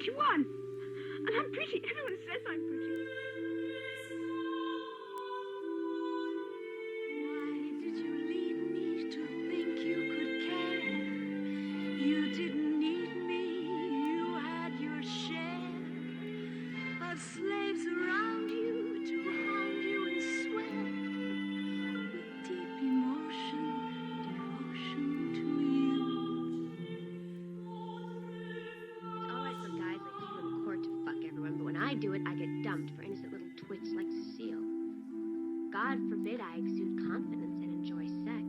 21. And I'm pretty. Everyone says I'm pretty. Why did you leave me to think you could care? You didn't need me. You had your share of slaves around you to hound you and swear with deep emotion, devotion to you. It's all right for guys like you in court to fuck everyone, but when I do it, I get dumped for innocent little twits like Cecile. God forbid I exude confidence and enjoy sex.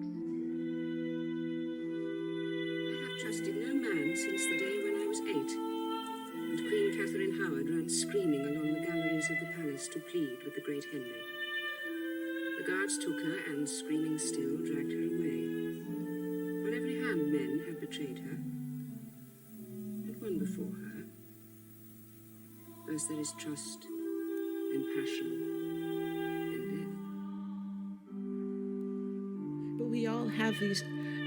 I have trusted no man since the day when I was 8. And Queen Katherine Howard ran screaming along the galleries of the palace to plead with the great Henry. The guards took her and, screaming still, dragged her away. On every hand men have betrayed her, and one before her. As there is trust, and passion, and death. But we all have these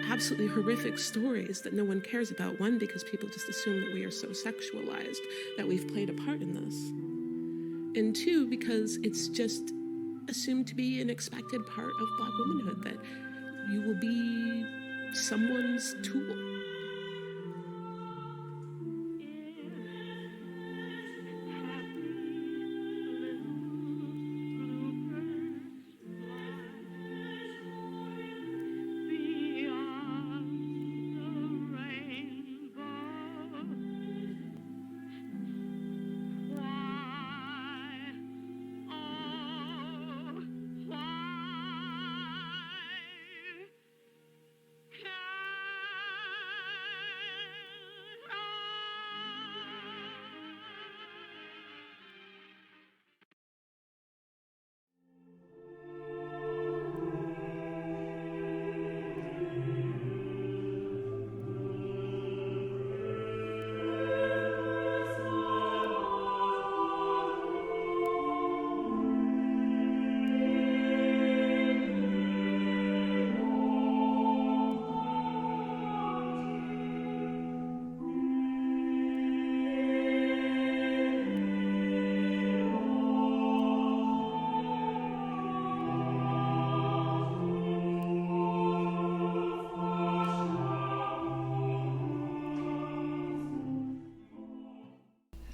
absolutely horrific stories that no one cares about. One, because people just assume that we are so sexualized, that we've played a part in this. And two, because it's just assumed to be an expected part of Black womanhood, that you will be someone's tool.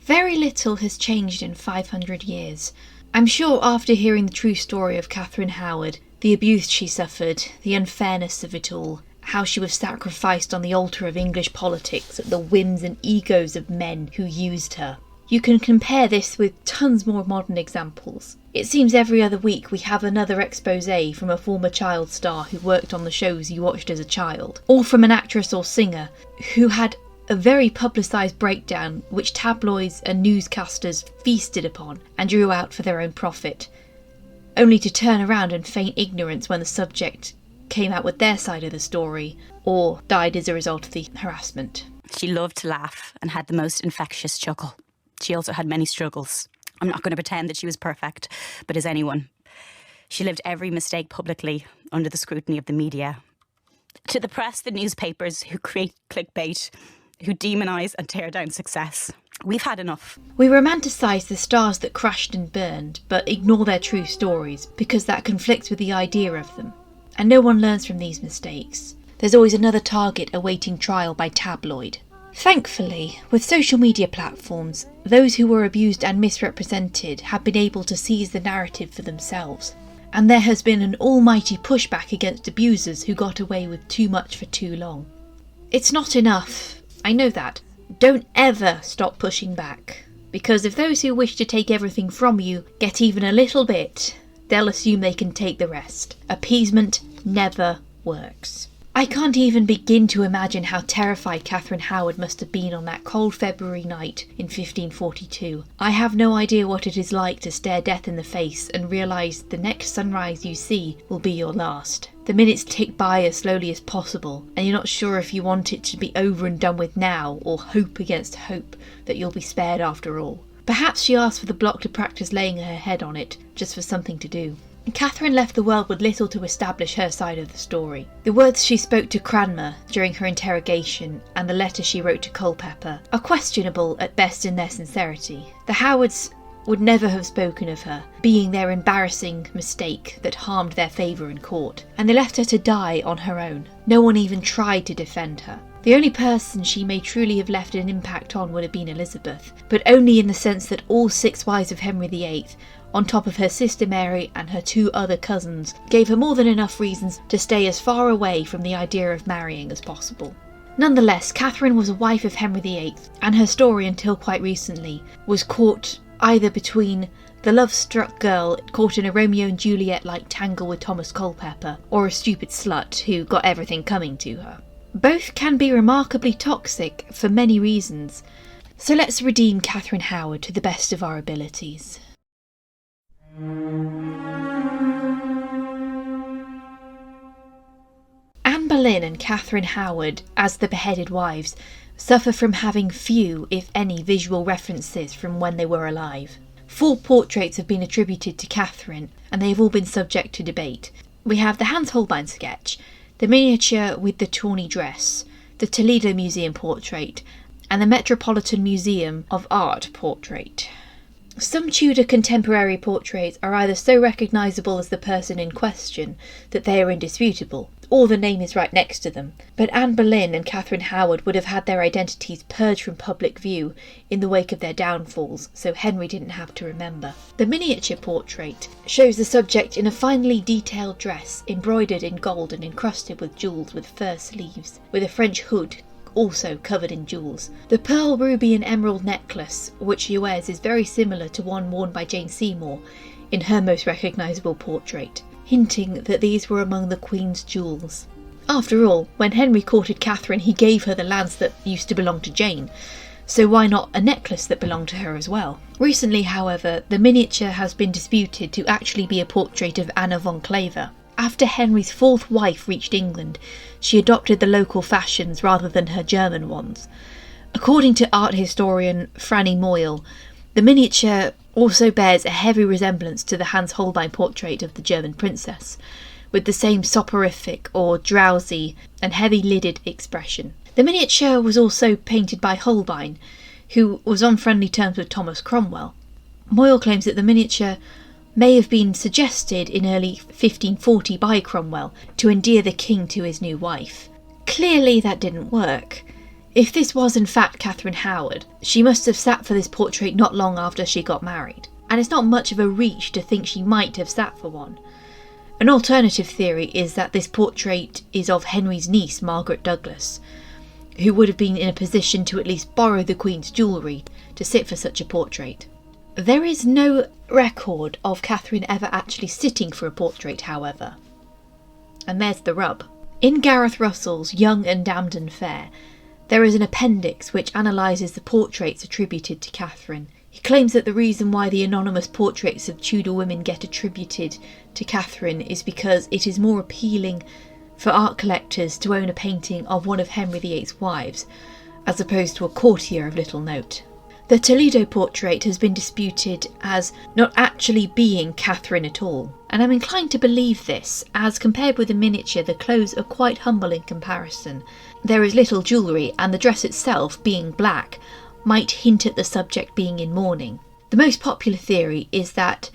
Very little has changed in 500 years. I'm sure after hearing the true story of Katherine Howard, the abuse she suffered, the unfairness of it all, how she was sacrificed on the altar of English politics at the whims and egos of men who used her. You can compare this with tons more modern examples. It seems every other week we have another expose from a former child star who worked on the shows you watched as a child, or from an actress or singer who had a very publicised breakdown which tabloids and newscasters feasted upon and drew out for their own profit, only to turn around and feign ignorance when the subject came out with their side of the story, or died as a result of the harassment. She loved to laugh and had the most infectious chuckle. She also had many struggles. I'm not going to pretend that she was perfect, but is anyone? She lived every mistake publicly under the scrutiny of the media. To the press, the newspapers who create clickbait, who demonise and tear down success. We've had enough. We romanticise the stars that crashed and burned, but ignore their true stories because that conflicts with the idea of them. And no one learns from these mistakes. There's always another target awaiting trial by tabloid. Thankfully, with social media platforms, those who were abused and misrepresented have been able to seize the narrative for themselves. And there has been an almighty pushback against abusers who got away with too much for too long. It's not enough. I know that. Don't ever stop pushing back. Because if those who wish to take everything from you get even a little bit, they'll assume they can take the rest. Appeasement never works. I can't even begin to imagine how terrified Katherine Howard must have been on that cold February night in 1542. I have no idea what it is like to stare death in the face and realise the next sunrise you see will be your last. The minutes tick by as slowly as possible, and you're not sure if you want it to be over and done with now, or hope against hope that you'll be spared after all. Perhaps she asked for the block to practice laying her head on it, just for something to do. Katherine left the world with little to establish her side of the story. The words she spoke to Cranmer during her interrogation and the letter she wrote to Culpeper are questionable at best in their sincerity. The Howards would never have spoken of her being their embarrassing mistake that harmed their favour in court, and they left her to die on her own. No one even tried to defend her. The only person she may truly have left an impact on would have been Elizabeth, but only in the sense that all 6 wives of Henry VIII, on top of her sister Mary and her 2 other cousins, gave her more than enough reasons to stay as far away from the idea of marrying as possible. Nonetheless, Katherine was a wife of Henry VIII, and her story, until quite recently, was caught either between the love-struck girl caught in a Romeo and Juliet-like tangle with Thomas Culpeper, or a stupid slut who got everything coming to her. Both can be remarkably toxic for many reasons, so let's redeem Katherine Howard to the best of our abilities. Anne Boleyn and Katherine Howard, as the beheaded wives, suffer from having few, if any, visual references from when they were alive. 4 portraits have been attributed to Katherine, and they have all been subject to debate. We have the Hans Holbein sketch, the miniature with the tawny dress, the Toledo Museum portrait, and the Metropolitan Museum of Art portrait. Some Tudor contemporary portraits are either so recognisable as the person in question that they are indisputable, or the name is right next to them, but Anne Boleyn and Katherine Howard would have had their identities purged from public view in the wake of their downfalls, so Henry didn't have to remember. The miniature portrait shows the subject in a finely detailed dress, embroidered in gold and encrusted with jewels with fur sleeves, with a French hood also covered in jewels. The pearl, ruby and emerald necklace which she wears is very similar to one worn by Jane Seymour in her most recognisable portrait, hinting that these were among the Queen's jewels. After all, when Henry courted Katherine, he gave her the lands that used to belong to Jane, so why not a necklace that belonged to her as well? Recently, however, the miniature has been disputed to actually be a portrait of Anna von Clever. After Henry's 4th wife reached England, she adopted the local fashions rather than her German ones. According to art historian Franny Moyle, the miniature also bears a heavy resemblance to the Hans Holbein portrait of the German princess, with the same soporific or drowsy and heavy-lidded expression. The miniature was also painted by Holbein, who was on friendly terms with Thomas Cromwell. Moyle claims that the miniature may have been suggested in early 1540 by Cromwell to endear the king to his new wife. Clearly that didn't work. If this was in fact Katherine Howard, she must have sat for this portrait not long after she got married, and it's not much of a reach to think she might have sat for one. An alternative theory is that this portrait is of Henry's niece, Margaret Douglas, who would have been in a position to at least borrow the Queen's jewellery to sit for such a portrait. There is no record of Katherine ever actually sitting for a portrait, however. And there's the rub. In Gareth Russell's Young and Damned and Fair, there is an appendix which analyses the portraits attributed to Katherine. He claims that the reason why the anonymous portraits of Tudor women get attributed to Katherine is because it is more appealing for art collectors to own a painting of one of Henry VIII's wives, as opposed to a courtier of little note. The Toledo portrait has been disputed as not actually being Katherine at all, and I'm inclined to believe this, as compared with the miniature, the clothes are quite humble in comparison. There is little jewellery, and the dress itself, being black, might hint at the subject being in mourning. The most popular theory is that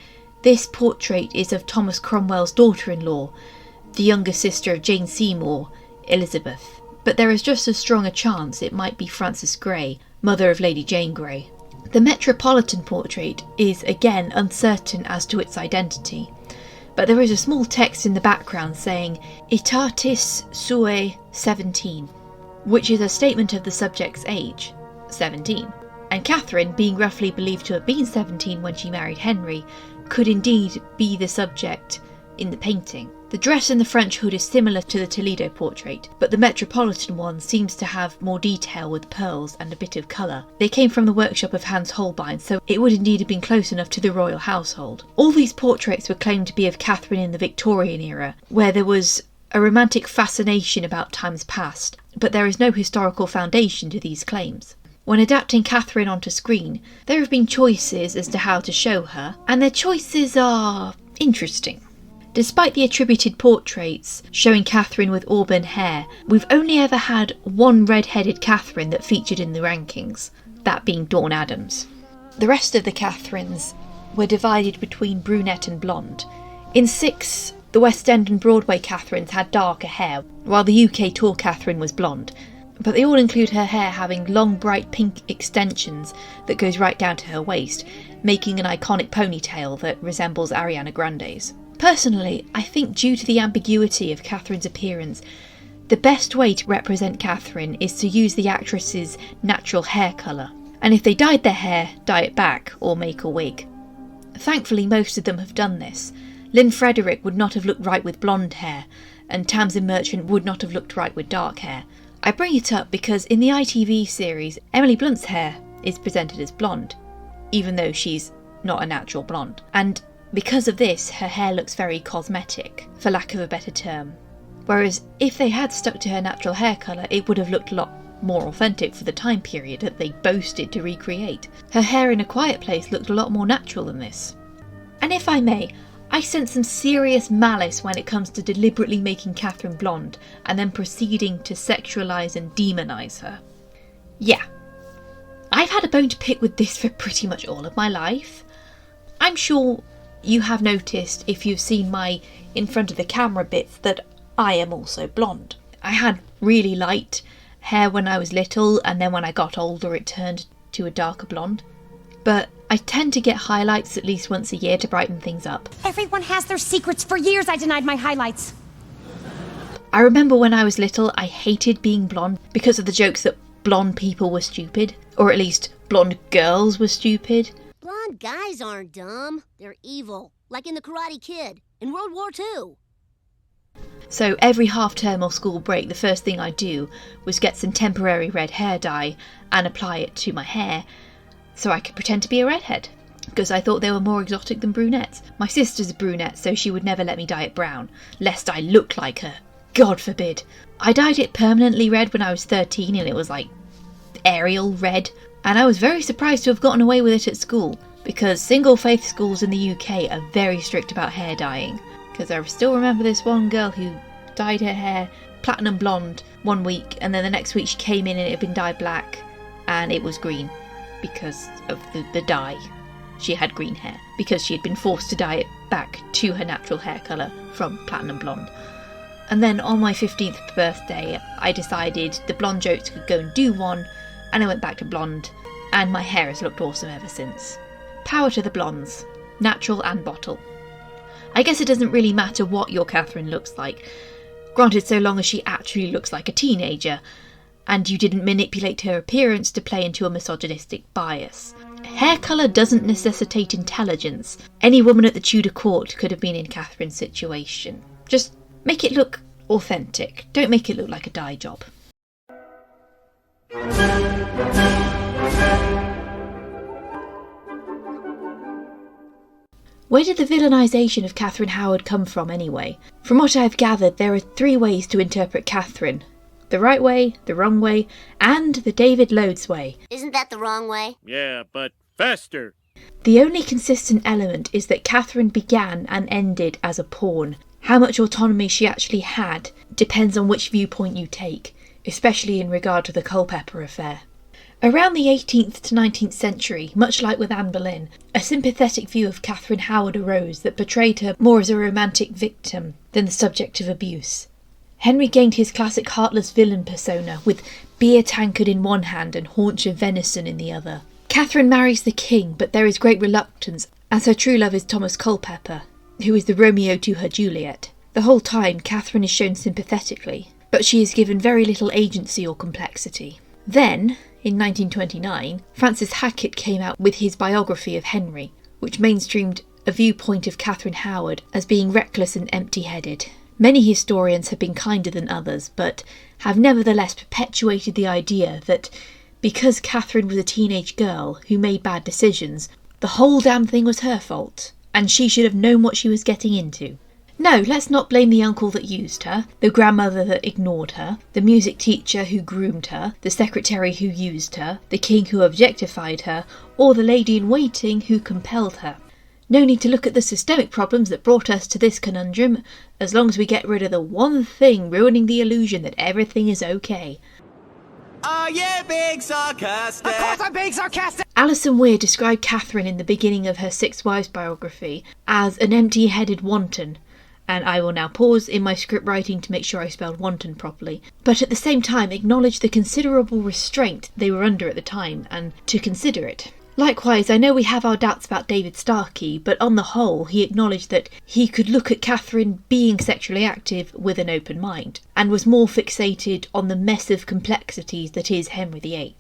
this portrait is of Thomas Cromwell's daughter-in-law, the younger sister of Jane Seymour, Elizabeth, but there is just as strong a chance it might be Frances Grey, mother of Lady Jane Grey. The Metropolitan portrait is again uncertain as to its identity, but there is a small text in the background saying "Itatis sue 17", which is a statement of the subject's age, 17. And Katherine, being roughly believed to have been 17 when she married Henry, could indeed be the subject in the painting. The dress and the French hood is similar to the Toledo portrait, but the Metropolitan one seems to have more detail with pearls and a bit of colour. They came from the workshop of Hans Holbein, so it would indeed have been close enough to the royal household. All these portraits were claimed to be of Katherine in the Victorian era, where there was a romantic fascination about times past, but there is no historical foundation to these claims. When adapting Katherine onto screen, there have been choices as to how to show her, and their choices are interesting. Despite the attributed portraits showing Katherine with auburn hair, we've only ever had one red-headed Katherine that featured in the rankings, that being Dawn Adams. The rest of the Katherines were divided between brunette and blonde. In 6, the West End and Broadway Katherines had darker hair, while the UK tour Katherine was blonde. But they all include her hair having long bright pink extensions that goes right down to her waist, making an iconic ponytail that resembles Ariana Grande's. Personally, I think due to the ambiguity of Katherine's appearance, the best way to represent Katherine is to use the actress's natural hair colour. And if they dyed their hair, dye it back or make a wig. Thankfully, most of them have done this. Lynne Frederick would not have looked right with blonde hair, and Tamsin Merchant would not have looked right with dark hair. I bring it up because in the ITV series, Emily Blunt's hair is presented as blonde, even though she's not a natural blonde. And because of this, her hair looks very cosmetic, for lack of a better term. Whereas if they had stuck to her natural hair colour, it would have looked a lot more authentic for the time period that they boasted to recreate. Her hair in A Quiet Place looked a lot more natural than this. And if I may, I sense some serious malice when it comes to deliberately making Katherine blonde and then proceeding to sexualise and demonise her. Yeah, I've had a bone to pick with this for pretty much all of my life. I'm sure you have noticed, if you've seen my in front of the camera bits, that I am also blonde. I had really light hair when I was little, and then when I got older it turned to a darker blonde. But I tend to get highlights at least once a year to brighten things up. Everyone has their secrets. For years I denied my highlights. I remember when I was little I hated being blonde because of the jokes that blonde people were stupid, or at least blonde girls were stupid. Blonde guys aren't dumb. They're evil. Like in The Karate Kid, in World War II. So every half-term or school break, the first thing I'd do was get some temporary red hair dye and apply it to my hair so I could pretend to be a redhead, because I thought they were more exotic than brunettes. My sister's a brunette, so she would never let me dye it brown, lest I look like her. God forbid. I dyed it permanently red when I was 13 and it was like Ariel red, and I was very surprised to have gotten away with it at school, because single faith schools in the UK are very strict about hair dyeing. Because I still remember this one girl who dyed her hair platinum blonde one week, and then the next week she came in and it had been dyed black and it was green because of the dye. She had green hair because she had been forced to dye it back to her natural hair colour from platinum blonde. And then on my 15th birthday I decided the blonde jokes could go and do one, and I went back to blonde, and my hair has looked awesome ever since. Power to the blondes, natural and bottle. I guess it doesn't really matter what your Katherine looks like, granted so long as she actually looks like a teenager, and you didn't manipulate her appearance to play into a misogynistic bias. Hair colour doesn't necessitate intelligence. Any woman at the Tudor court could have been in Katherine's situation. Just make it look authentic, don't make it look like a dye job. Where did the villainisation of Katherine Howard come from anyway? From what I've gathered, there are 3 ways to interpret Katherine. The right way, the wrong way, and the David Loades way. Isn't that the wrong way? Yeah, but faster. The only consistent element is that Katherine began and ended as a pawn. How much autonomy she actually had depends on which viewpoint you take, especially in regard to the Culpeper affair. Around the 18th to 19th century, much like with Anne Boleyn, a sympathetic view of Katherine Howard arose that portrayed her more as a romantic victim than the subject of abuse. Henry gained his classic heartless villain persona, with beer tankard in one hand and haunch of venison in the other. Katherine marries the king, but there is great reluctance, as her true love is Thomas Culpeper, who is the Romeo to her Juliet. The whole time, Katherine is shown sympathetically, but she is given very little agency or complexity. Then, in 1929, Francis Hackett came out with his biography of Henry, which mainstreamed a viewpoint of Katherine Howard as being reckless and empty-headed. Many historians have been kinder than others, but have nevertheless perpetuated the idea that because Katherine was a teenage girl who made bad decisions, the whole damn thing was her fault, and she should have known what she was getting into. No, let's not blame the uncle that used her, the grandmother that ignored her, the music teacher who groomed her, the secretary who used her, the king who objectified her, or the lady-in-waiting who compelled her. No need to look at the systemic problems that brought us to this conundrum, as long as we get rid of the one thing ruining the illusion that everything is okay. Are you being sarcastic? Of course I'm being sarcastic! Alison Weir described Katherine in the beginning of her Six Wives biography as an empty-headed wanton, and I will now pause in my script writing to make sure I spelled wanton properly, but at the same time acknowledge the considerable restraint they were under at the time, and to consider it. Likewise, I know we have our doubts about David Starkey, but on the whole he acknowledged that he could look at Katherine being sexually active with an open mind, and was more fixated on the mess of complexities that is Henry VIII,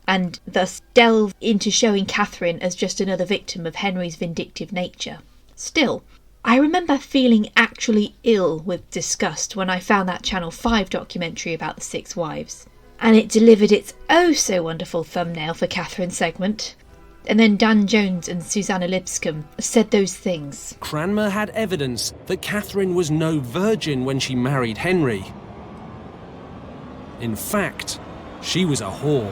and thus delved into showing Katherine as just another victim of Henry's vindictive nature. Still, I remember feeling actually ill with disgust when I found that Channel 5 documentary about the Six Wives, and it delivered its oh so wonderful thumbnail for Katherine's segment. And then Dan Jones and Susanna Lipscomb said those things. Cranmer had evidence that Katherine was no virgin when she married Henry. In fact, she was a whore.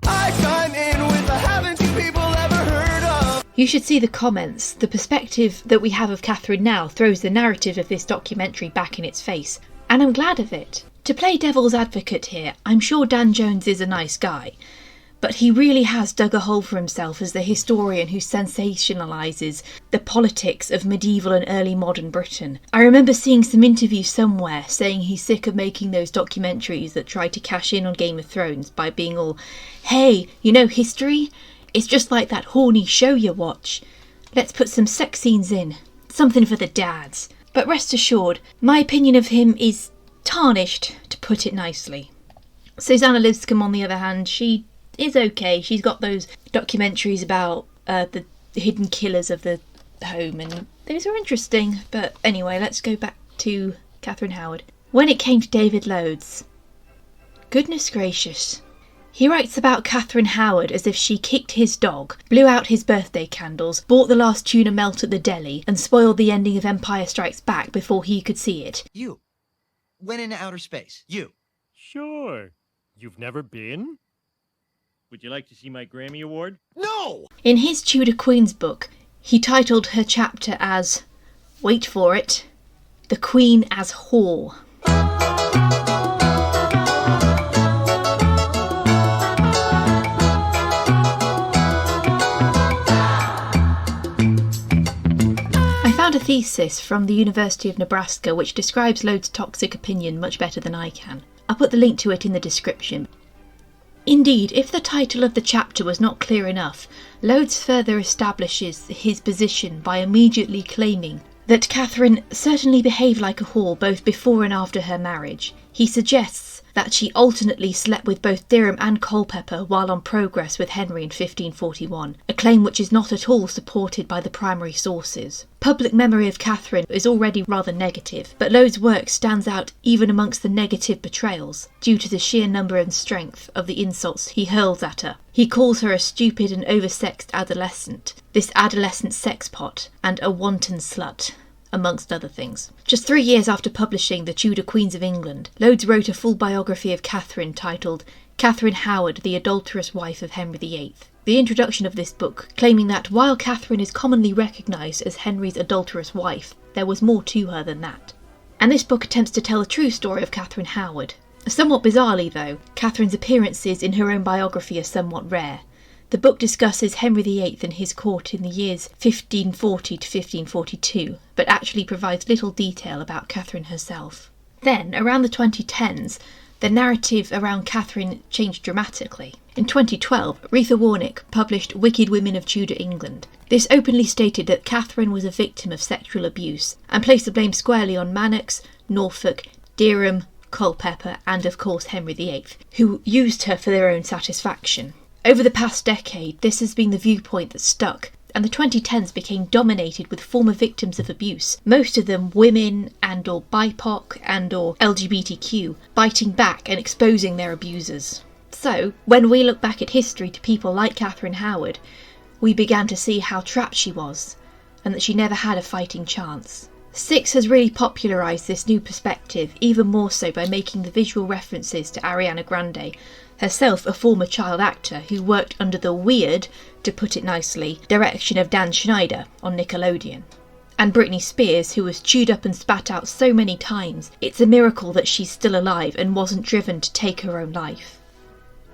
I chime in with the haven't you people ever heard of? You should see the comments. The perspective that we have of Katherine now throws the narrative of this documentary back in its face, and I'm glad of it. To play devil's advocate here, I'm sure Dan Jones is a nice guy, but he really has dug a hole for himself as the historian who sensationalises the politics of medieval and early modern Britain. I remember seeing some interviews somewhere saying he's sick of making those documentaries that try to cash in on Game of Thrones by being all, hey, you know history? It's just like that horny show you watch. Let's put some sex scenes in. Something for the dads. But rest assured, my opinion of him is tarnished, to put it nicely. Susanna Lipscomb, on the other hand, she is okay. She's got those documentaries about the hidden killers of the home, and those are interesting. But anyway, let's go back to Katherine Howard. When it came to David Loades, goodness gracious. He writes about Katherine Howard as if she kicked his dog, blew out his birthday candles, bought the last tuna melt at the deli, and spoiled the ending of Empire Strikes Back before he could see it. You went into outer space. You. Sure. You've never been? Would you like to see my Grammy Award? No! In his Tudor Queen's book, he titled her chapter as, wait for it, The Queen as Whore. I found a thesis from the University of Nebraska which describes Loades' toxic opinion much better than I can. I'll put the link to it in the description. Indeed, if the title of the chapter was not clear enough, Loades further establishes his position by immediately claiming that Katherine certainly behaved like a whore both before and after her marriage. He suggests that she alternately slept with both Derham and Culpeper while on progress with Henry in 1541, a claim which is not at all supported by the primary sources. Public memory of Katherine is already rather negative, but Loades' work stands out even amongst the negative portrayals, due to the sheer number and strength of the insults he hurls at her. He calls her a stupid and oversexed adolescent, this adolescent sexpot, and a wanton slut, amongst other things. Just 3 years after publishing The Tudor Queens of England, Loades wrote a full biography of Katherine titled Katherine Howard, the Adulterous Wife of Henry VIII. The introduction of this book, claiming that while Katherine is commonly recognised as Henry's adulterous wife, there was more to her than that. And this book attempts to tell a true story of Katherine Howard. Somewhat bizarrely though, Katherine's appearances in her own biography are somewhat rare. The book discusses Henry VIII and his court in the years 1540 to 1542, but actually provides little detail about Katherine herself. Then, around the 2010s, the narrative around Katherine changed dramatically. In 2012, Retha Warnick published Wicked Women of Tudor England. This openly stated that Katherine was a victim of sexual abuse, and placed the blame squarely on Manox, Norfolk, Derham, Culpeper, and of course Henry VIII, who used her for their own satisfaction. Over the past decade, this has been the viewpoint that stuck, and the 2010s became dominated with former victims of abuse, most of them women and or BIPOC and or LGBTQ, biting back and exposing their abusers. So, when we look back at history to people like Katherine Howard, we began to see how trapped she was, and that she never had a fighting chance. Six has really popularised this new perspective, even more so by making the visual references to Ariana Grande, herself a former child actor who worked under the weird, to put it nicely, direction of Dan Schneider on Nickelodeon. And Britney Spears, who was chewed up and spat out so many times, it's a miracle that she's still alive and wasn't driven to take her own life.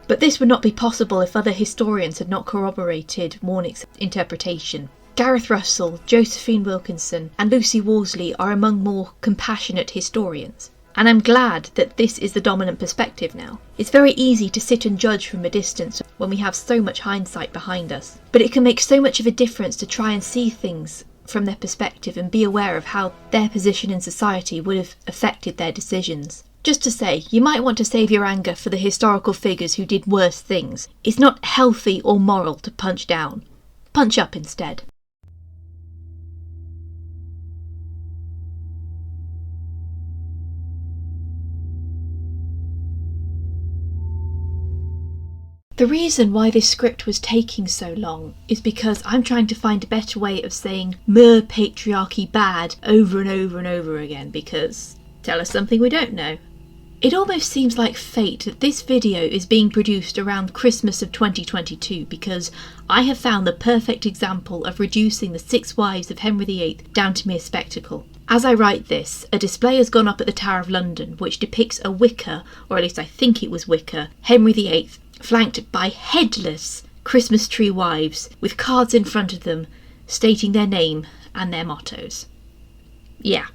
But this would not be possible if other historians had not corroborated Warnick's interpretation. Gareth Russell, Josephine Wilkinson and Lucy Worsley are among more compassionate historians. And I'm glad that this is the dominant perspective now. It's very easy to sit and judge from a distance when we have so much hindsight behind us. But it can make so much of a difference to try and see things from their perspective and be aware of how their position in society would have affected their decisions. Just to say, you might want to save your anger for the historical figures who did worse things. It's not healthy or moral to punch down. Punch up instead. The reason why this script was taking so long is because I'm trying to find a better way of saying "mer patriarchy bad" over and over and over again, because tell us something we don't know. It almost seems like fate that this video is being produced around Christmas of 2022, because I have found the perfect example of reducing the 6 wives of Henry VIII down to mere spectacle. As I write this, a display has gone up at the Tower of London which depicts a wicker, or at least I think it was wicker, Henry VIII flanked by headless Christmas tree wives with cards in front of them stating their name and their mottos. Yeah,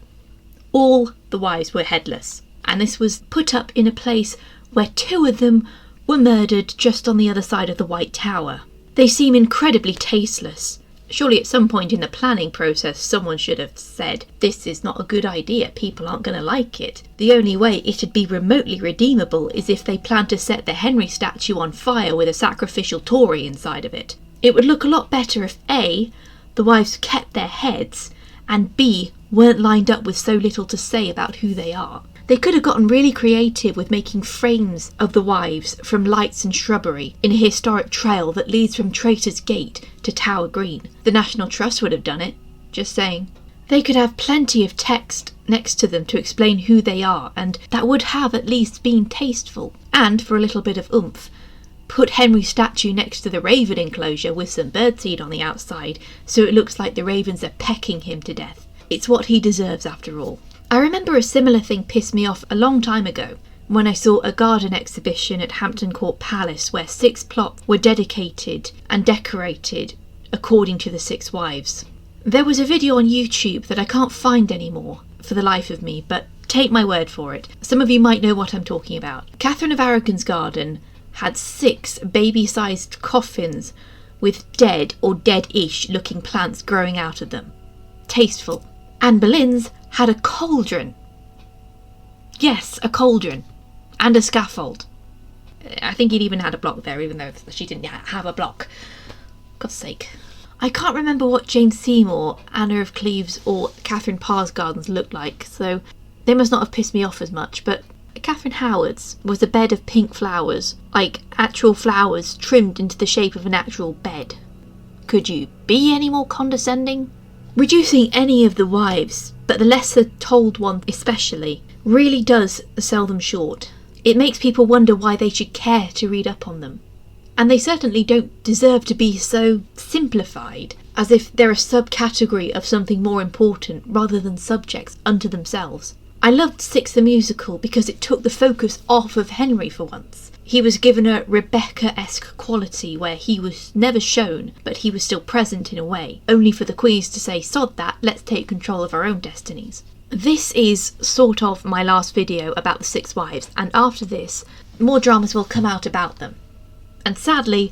all the wives were headless, and this was put up in a place where 2 of them were murdered just on the other side of the White Tower. They seem incredibly tasteless. Surely at some point in the planning process someone should have said, this is not a good idea, people aren't going to like it. The only way it'd be remotely redeemable is if they planned to set the Henry statue on fire with a sacrificial Tory inside of it. It would look a lot better if A, the wives kept their heads, and B, weren't lined up with so little to say about who they are. They could have gotten really creative with making frames of the wives from lights and shrubbery in a historic trail that leads from Traitor's Gate to Tower Green. The National Trust would have done it, just saying. They could have plenty of text next to them to explain who they are, and that would have at least been tasteful. And, for a little bit of oomph, put Henry's statue next to the raven enclosure with some birdseed on the outside, so it looks like the ravens are pecking him to death. It's what he deserves after all. I remember a similar thing pissed me off a long time ago, when I saw a garden exhibition at Hampton Court Palace where 6 plots were dedicated and decorated according to the 6 wives. There was a video on YouTube that I can't find anymore for the life of me, but take my word for it. Some of you might know what I'm talking about. Catherine of Aragon's garden had 6 baby-sized coffins with dead or dead-ish looking plants growing out of them. Tasteful. Anne Boleyn's had a cauldron. Yes, a cauldron. And a scaffold. I think it even had a block there, even though she didn't have a block. God's sake. I can't remember what Jane Seymour, Anna of Cleves or Catherine Parr's gardens looked like, so they must not have pissed me off as much, but Catherine Howard's was a bed of pink flowers, like actual flowers trimmed into the shape of an actual bed. Could you be any more condescending? Reducing any of the wives, but the lesser told one especially, really does sell them short. It makes people wonder why they should care to read up on them. And they certainly don't deserve to be so simplified, as if they're a subcategory of something more important rather than subjects unto themselves. I loved Six the Musical because it took the focus off of Henry for once. He was given a Rebecca-esque quality where he was never shown, but he was still present in a way, only for the queens to say, sod that, let's take control of our own destinies. This is sort of my last video about the 6 wives, and after this, more dramas will come out about them. And sadly,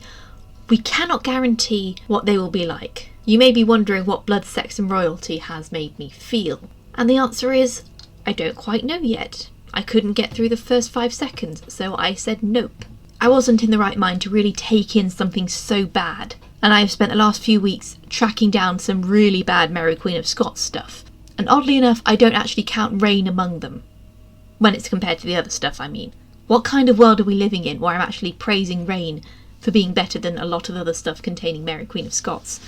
we cannot guarantee what they will be like. You may be wondering what blood, sex and royalty has made me feel. And the answer is, I don't quite know yet. I couldn't get through the first 5 seconds, so I said nope. I wasn't in the right mind to really take in something so bad, and I have spent the last few weeks tracking down some really bad Mary Queen of Scots stuff. And oddly enough, I don't actually count Reign among them. When it's compared to the other stuff, I mean. What kind of world are we living in where I'm actually praising Reign for being better than a lot of other stuff containing Mary Queen of Scots?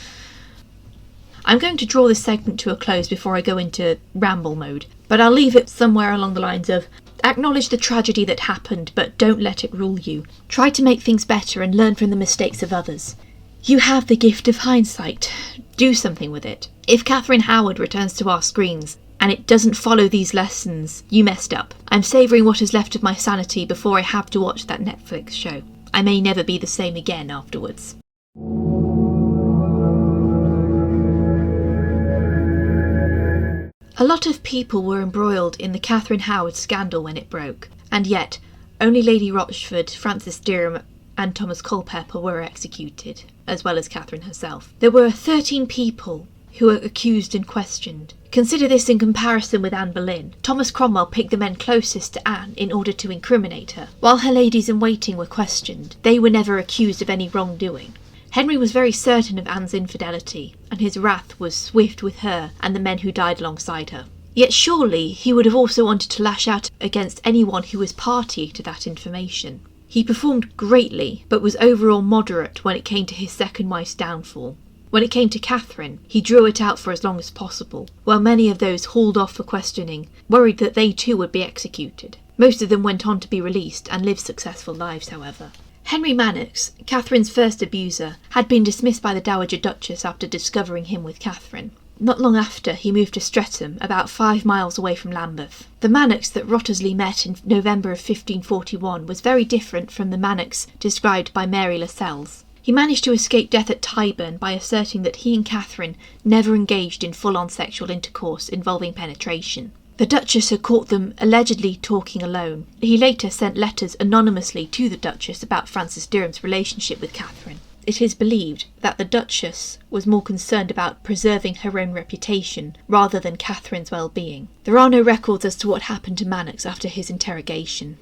I'm going to draw this segment to a close before I go into ramble mode, but I'll leave it somewhere along the lines of: acknowledge the tragedy that happened, but don't let it rule you. Try to make things better and learn from the mistakes of others. You have the gift of hindsight. Do something with it. If Katherine Howard returns to our screens and it doesn't follow these lessons, you messed up. I'm savouring what is left of my sanity before I have to watch that Netflix show. I may never be the same again afterwards. A lot of people were embroiled in the Katherine Howard scandal when it broke, and yet only Lady Rochford, Francis Derham and Thomas Culpeper were executed, as well as Katherine herself. There were 13 people who were accused and questioned. Consider this in comparison with Anne Boleyn. Thomas Cromwell picked the men closest to Anne in order to incriminate her. While her ladies-in-waiting were questioned, they were never accused of any wrongdoing. Henry was very certain of Anne's infidelity, and his wrath was swift with her and the men who died alongside her. Yet surely he would have also wanted to lash out against anyone who was party to that information. He performed greatly, but was overall moderate when it came to his second wife's downfall. When it came to Katherine, he drew it out for as long as possible, while many of those hauled off for questioning worried that they too would be executed. Most of them went on to be released and lived successful lives, however. Henry Manox, Katherine's first abuser, had been dismissed by the Dowager Duchess after discovering him with Katherine. Not long after, he moved to Streatham, about 5 miles away from Lambeth. The Manox that Wriothesley met in November of 1541 was very different from the Manox described by Mary Lascelles. He managed to escape death at Tyburn by asserting that he and Katherine never engaged in full-on sexual intercourse involving penetration. The Duchess had caught them allegedly talking alone. He later sent letters anonymously to the Duchess about Francis Derham's relationship with Katherine. It is believed that the Duchess was more concerned about preserving her own reputation rather than Katherine's well-being. There are no records as to what happened to Manox after his interrogation.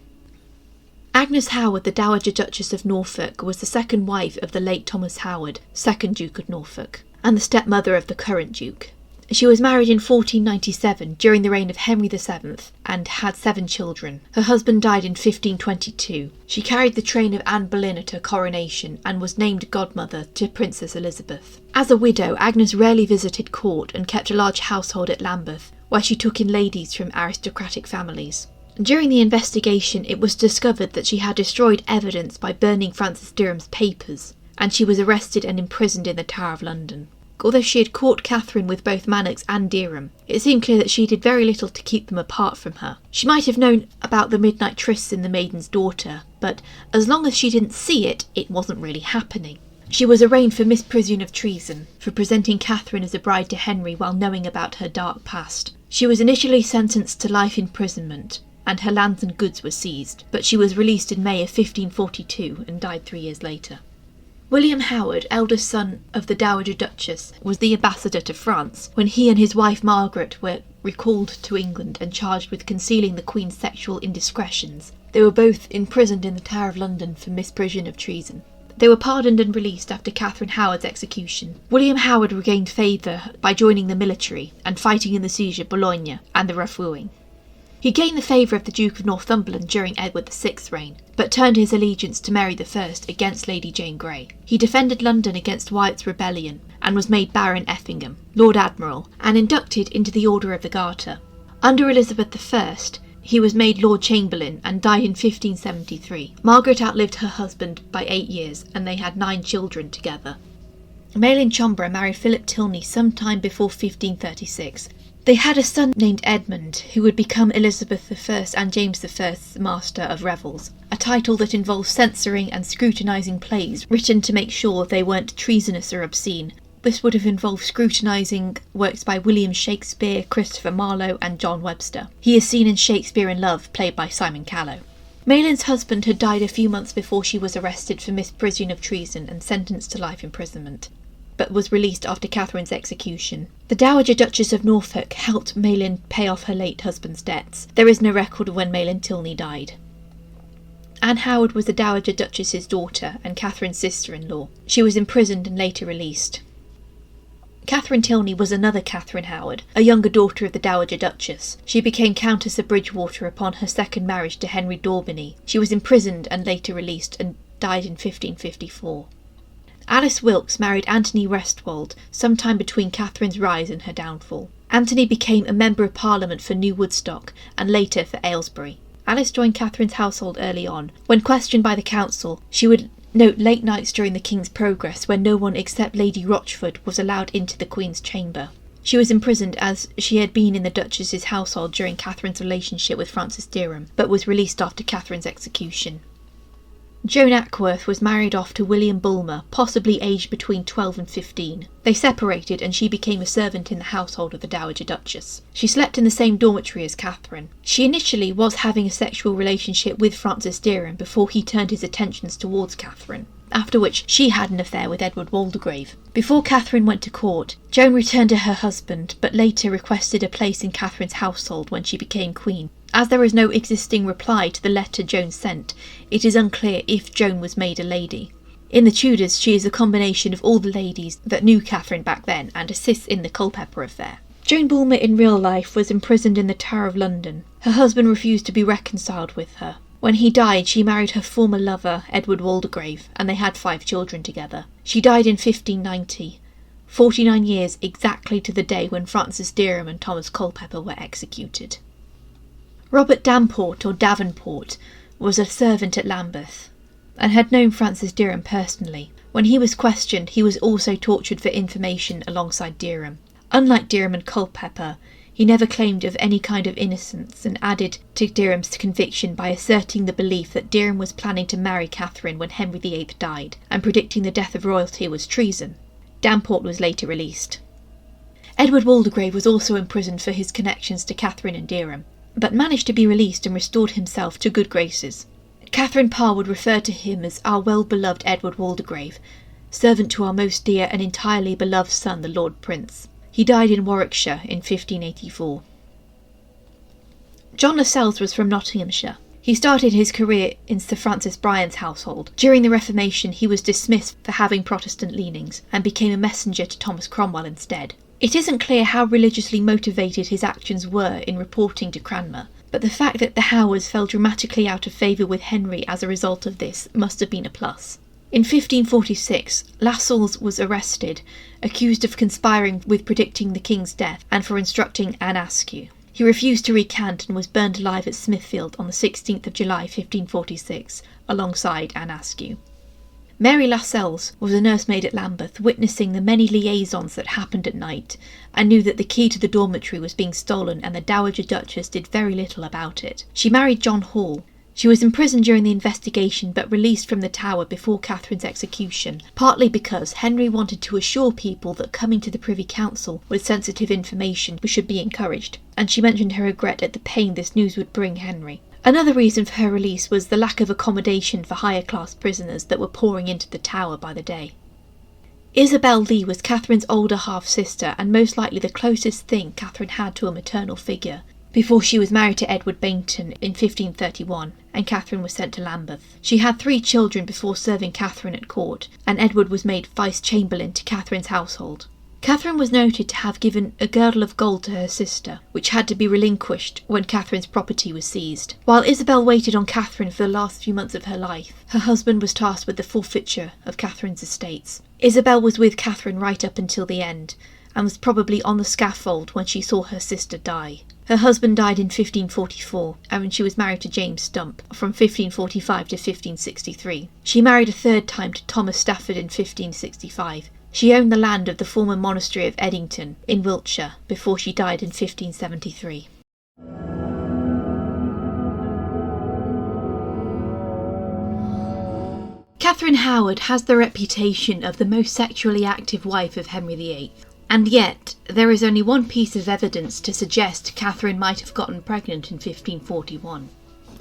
Agnes Howard, the Dowager Duchess of Norfolk, was the second wife of the late Thomas Howard, 2nd Duke of Norfolk, and the stepmother of the current Duke. She was married in 1497 during the reign of Henry VII and had 7 children. Her husband died in 1522. She carried the train of Anne Boleyn at her coronation and was named godmother to Princess Elizabeth. As a widow, Agnes rarely visited court and kept a large household at Lambeth, where she took in ladies from aristocratic families. During the investigation, it was discovered that she had destroyed evidence by burning Francis Derham's papers, and she was arrested and imprisoned in the Tower of London. Although she had caught Katherine with both Manox and Derham, it seemed clear that she did very little to keep them apart from her. She might have known about the midnight trysts in The Maiden's Daughter, but as long as she didn't see it, it wasn't really happening. She was arraigned for misprision of treason, for presenting Katherine as a bride to Henry while knowing about her dark past. She was initially sentenced to life imprisonment, and her lands and goods were seized, but she was released in May of 1542 and died 3 years later. William Howard, eldest son of the Dowager Duchess, was the ambassador to France when he and his wife Margaret were recalled to England and charged with concealing the Queen's sexual indiscretions. They were both imprisoned in the Tower of London for misprision of treason. They were pardoned and released after Katherine Howard's execution. William Howard regained favour by joining the military and fighting in the siege of Bologna and the Rough Wooing. He gained the favour of the Duke of Northumberland during Edward VI's reign, but turned his allegiance to Mary I against Lady Jane Grey. He defended London against Wyatt's rebellion and was made Baron Effingham, Lord Admiral, and inducted into the Order of the Garter. Under Elizabeth I, he was made Lord Chamberlain and died in 1573. Margaret outlived her husband by 8 years, and they had 9 children together. Malin Chombra married Philip Tilney sometime before 1536. They had a son named Edmund, who would become Elizabeth I and James I's Master of Revels, a title that involves censoring and scrutinising plays written to make sure they weren't treasonous or obscene. This would have involved scrutinising works by William Shakespeare, Christopher Marlowe and John Webster. He is seen in Shakespeare in Love, played by Simon Callow. Malin's husband had died a few months before she was arrested for misprision of treason and sentenced to life imprisonment, but was released after Katherine's execution. The Dowager Duchess of Norfolk helped Malin pay off her late husband's debts. There is no record of when Malin Tilney died. Anne Howard was the Dowager Duchess's daughter and Katherine's sister-in-law. She was imprisoned and later released. Katherine Tilney was another Katherine Howard, a younger daughter of the Dowager Duchess. She became Countess of Bridgewater upon her second marriage to Henry Daubeny. She was imprisoned and later released and died in 1554. Alice Wilkes married Anthony Restwold sometime between Catherine's rise and her downfall. Anthony became a Member of Parliament for New Woodstock and later for Aylesbury. Alice joined Catherine's household early on. When questioned by the council, she would note late nights during the King's progress when no one except Lady Rochford was allowed into the Queen's chamber. She was imprisoned as she had been in the Duchess's household during Catherine's relationship with Francis Derham, but was released after Catherine's execution. Joan Ackworth was married off to William Bulmer, possibly aged between 12 and 15. They separated and she became a servant in the household of the Dowager Duchess. She slept in the same dormitory as Catherine. She initially was having a sexual relationship with Francis Derham before he turned his attentions towards Catherine, after which she had an affair with Edward Waldegrave. Before Catherine went to court, Joan returned to her husband, but later requested a place in Catherine's household when she became queen. As there is no existing reply to the letter Joan sent, it is unclear if Joan was made a lady. In the Tudors, she is a combination of all the ladies that knew Catherine back then and assists in the Culpeper affair. Joan Bulmer in real life was imprisoned in the Tower of London. Her husband refused to be reconciled with her. When he died, she married her former lover, Edward Waldegrave, and they had 5 children together. She died in 1590, 49 years exactly to the day when Francis Derham and Thomas Culpeper were executed. Robert Damport, or Davenport, was a servant at Lambeth, and had known Francis Derham personally. When he was questioned, he was also tortured for information alongside Derham. Unlike Derham and Culpeper, he never claimed of any kind of innocence and added to Derham's conviction by asserting the belief that Derham was planning to marry Catherine when Henry VIII died, and predicting the death of royalty was treason. Damport was later released. Edward Waldegrave was also imprisoned for his connections to Catherine and Derham, but managed to be released and restored himself to good graces. Catherine Parr would refer to him as our well-beloved Edward Waldegrave, servant to our most dear and entirely beloved son, the Lord Prince. He died in Warwickshire in 1584. John Lascelles was from Nottinghamshire. He started his career in Sir Francis Bryan's household. During the Reformation, he was dismissed for having Protestant leanings and became a messenger to Thomas Cromwell instead. It isn't clear how religiously motivated his actions were in reporting to Cranmer, but the fact that the Howards fell dramatically out of favour with Henry as a result of this must have been a plus. In 1546, Lascelles was arrested, accused of conspiring with predicting the king's death and for instructing Anne Askew. He refused to recant and was burned alive at Smithfield on the 16th of July 1546, alongside Anne Askew. Mary Lascelles was a nursemaid at Lambeth, witnessing the many liaisons that happened at night, and knew that the key to the dormitory was being stolen and the Dowager Duchess did very little about it. She married John Hall. She was imprisoned during the investigation but released from the Tower before Catherine's execution, partly because Henry wanted to assure people that coming to the Privy Council with sensitive information should be encouraged, and she mentioned her regret at the pain this news would bring Henry. Another reason for her release was the lack of accommodation for higher-class prisoners that were pouring into the Tower by the day. Isabel Lee was Catherine's older half-sister and most likely the closest thing Catherine had to a maternal figure, before she was married to Edward Bainton in 1531 and Catherine was sent to Lambeth. She had 3 children before serving Catherine at court, and Edward was made vice-chamberlain to Catherine's household. Catherine was noted to have given a girdle of gold to her sister, which had to be relinquished when Catherine's property was seized. While Isabel waited on Catherine for the last few months of her life, her husband was tasked with the forfeiture of Catherine's estates. Isabel was with Catherine right up until the end, and was probably on the scaffold when she saw her sister die. Her husband died in 1544, and when she was married to James Stump from 1545 to 1563. She married a 3rd time to Thomas Stafford in 1565. She owned the land of the former monastery of Eddington in Wiltshire before she died in 1573. Catherine Howard has the reputation of the most sexually active wife of Henry VIII, and yet there is only one piece of evidence to suggest Catherine might have gotten pregnant in 1541.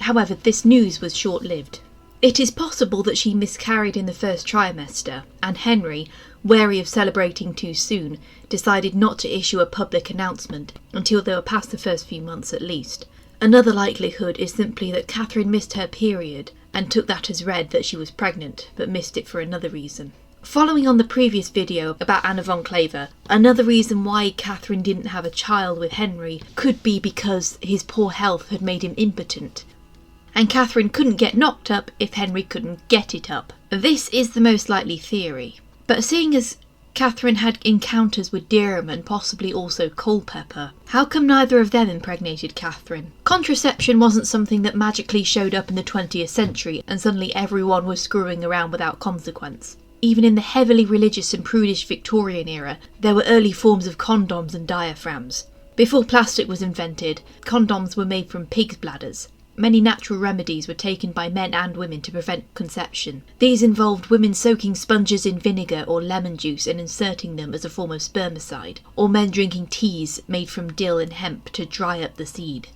However, this news was short-lived. It is possible that she miscarried in the first trimester, and Henry, wary of celebrating too soon, decided not to issue a public announcement until they were past the first few months at least. Another likelihood is simply that Catherine missed her period and took that as read that she was pregnant, but missed it for another reason. Following on the previous video about Anna von Claver, another reason why Catherine didn't have a child with Henry could be because his poor health had made him impotent, and Catherine couldn't get knocked up if Henry couldn't get it up. This is the most likely theory. But seeing as Katherine had encounters with Dirham and possibly also Culpeper, how come neither of them impregnated Katherine? Contraception wasn't something that magically showed up in the 20th century and suddenly everyone was screwing around without consequence. Even in the heavily religious and prudish Victorian era, there were early forms of condoms and diaphragms. Before plastic was invented, condoms were made from pigs' bladders. Many natural remedies were taken by men and women to prevent conception. These involved women soaking sponges in vinegar or lemon juice and inserting them as a form of spermicide, or men drinking teas made from dill and hemp to dry up the seed.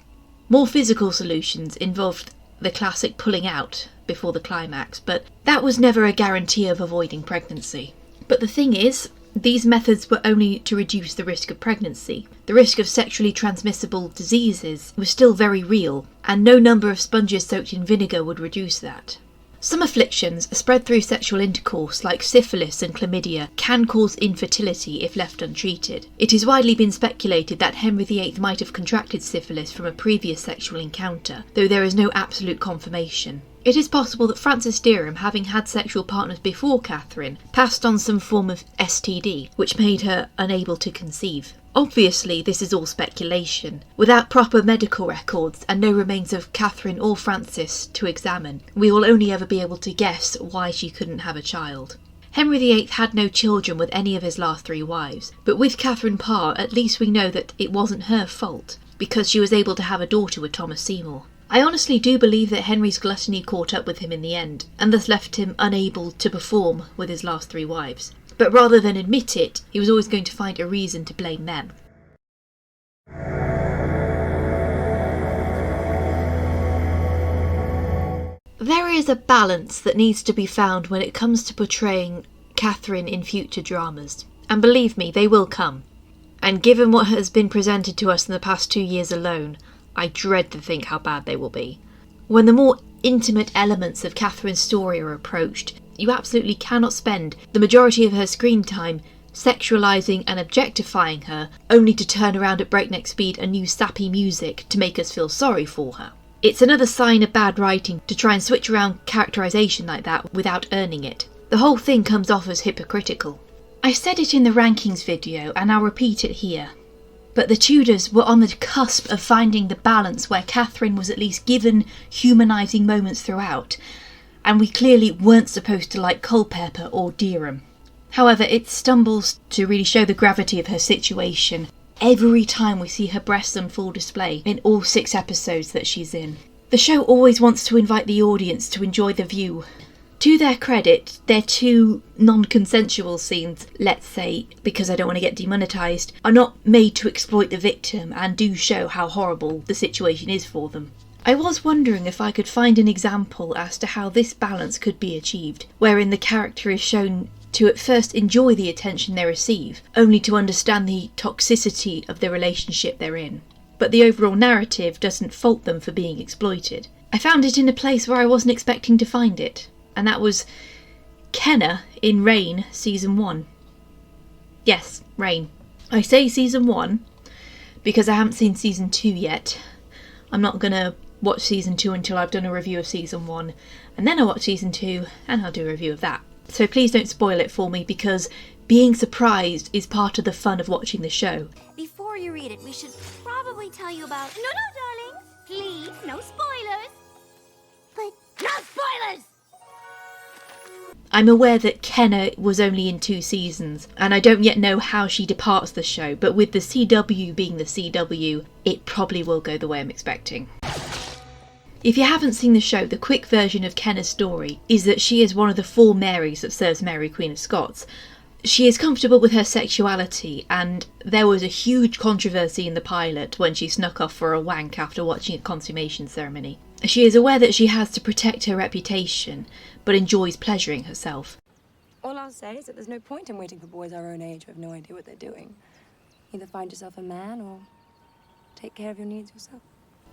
More physical solutions involved the classic pulling out before the climax, but that was never a guarantee of avoiding pregnancy. But the thing is, these methods were only to reduce the risk of pregnancy. The risk of sexually transmissible diseases was still very real, and no number of sponges soaked in vinegar would reduce that. Some afflictions spread through sexual intercourse, like syphilis and chlamydia, can cause infertility if left untreated. It has widely been speculated that Henry VIII might have contracted syphilis from a previous sexual encounter, though there is no absolute confirmation. It is possible that Frances Derham, having had sexual partners before Katherine, passed on some form of STD, which made her unable to conceive. Obviously, this is all speculation. Without proper medical records and no remains of Katherine or Frances to examine, we will only ever be able to guess why she couldn't have a child. Henry VIII had no children with any of his last 3 wives, but with Catherine Parr, at least we know that it wasn't her fault, because she was able to have a daughter with Thomas Seymour. I honestly do believe that Henry's gluttony caught up with him in the end, and thus left him unable to perform with his last 3 wives. But rather than admit it, he was always going to find a reason to blame them. There is a balance that needs to be found when it comes to portraying Katherine in future dramas. And believe me, they will come. And given what has been presented to us in the past 2 years alone, I dread to think how bad they will be. When the more intimate elements of Katherine's story are approached, you absolutely cannot spend the majority of her screen time sexualising and objectifying her, only to turn around at breakneck speed and use sappy music to make us feel sorry for her. It's another sign of bad writing to try and switch around characterisation like that without earning it. The whole thing comes off as hypocritical. I said it in the rankings video and I'll repeat it here. But the Tudors were on the cusp of finding the balance where Katherine was at least given humanising moments throughout, and we clearly weren't supposed to like Culpeper or Derham. However, it stumbles to really show the gravity of her situation every time we see her breasts on full display in all 6 episodes that she's in. The show always wants to invite the audience to enjoy the view. To their credit, their 2 non-consensual scenes, let's say, because I don't want to get demonetised, are not made to exploit the victim and do show how horrible the situation is for them. I was wondering if I could find an example as to how this balance could be achieved, wherein the character is shown to at first enjoy the attention they receive, only to understand the toxicity of the relationship they're in. But the overall narrative doesn't fault them for being exploited. I found it in a place where I wasn't expecting to find it. And that was Kenna in Reign Season 1. Yes, Reign. I say Season 1 because I haven't seen Season 2 yet. I'm not going to watch Season 2 until I've done a review of Season 1. And then I'll watch Season 2 and I'll do a review of that. So please don't spoil it for me because being surprised is part of the fun of watching the show. Before you read it, we should probably tell you about... No, darling. Please, no spoilers. But no spoilers! I'm aware that Kenna was only in 2 seasons, and I don't yet know how she departs the show, but with the CW being the CW, it probably will go the way I'm expecting. If you haven't seen the show, the quick version of Kenna's story is that she is one of the 4 Marys that serves Mary Queen of Scots. She is comfortable with her sexuality, and there was a huge controversy in the pilot when she snuck off for a wank after watching a consummation ceremony. She is aware that she has to protect her reputation, but enjoys pleasuring herself. All I'll say is that there's no point in waiting for boys our own age who have no idea what they're doing. Either find yourself a man or take care of your needs yourself.